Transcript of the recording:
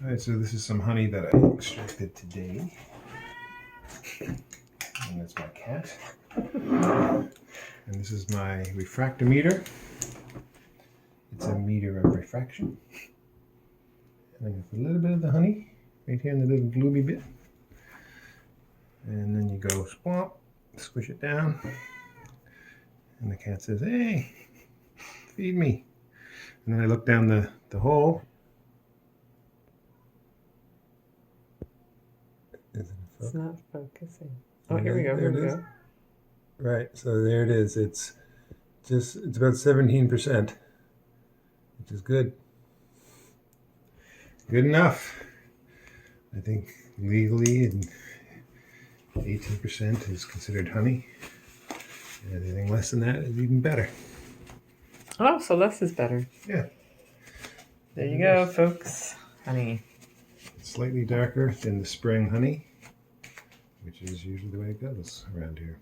Alright, so this is some honey that I extracted today. And that's my cat. And this is my refractometer. It's a meter of refraction. And I got a little bit of the honey right here in the little gloomy bit. And then you go swamp, squish it down. And the cat says, "Hey, feed me." And then I look down the hole. It's not focusing. Oh, here we go. Here we go. Right, so there it is. It's about 17%, which is good. Good enough. I think legally, and 18% is considered honey. And anything less than that is even better. Oh, so less is better. Yeah. There you go, folks. Honey. It's slightly darker than the spring honey, which is usually the way it goes around here.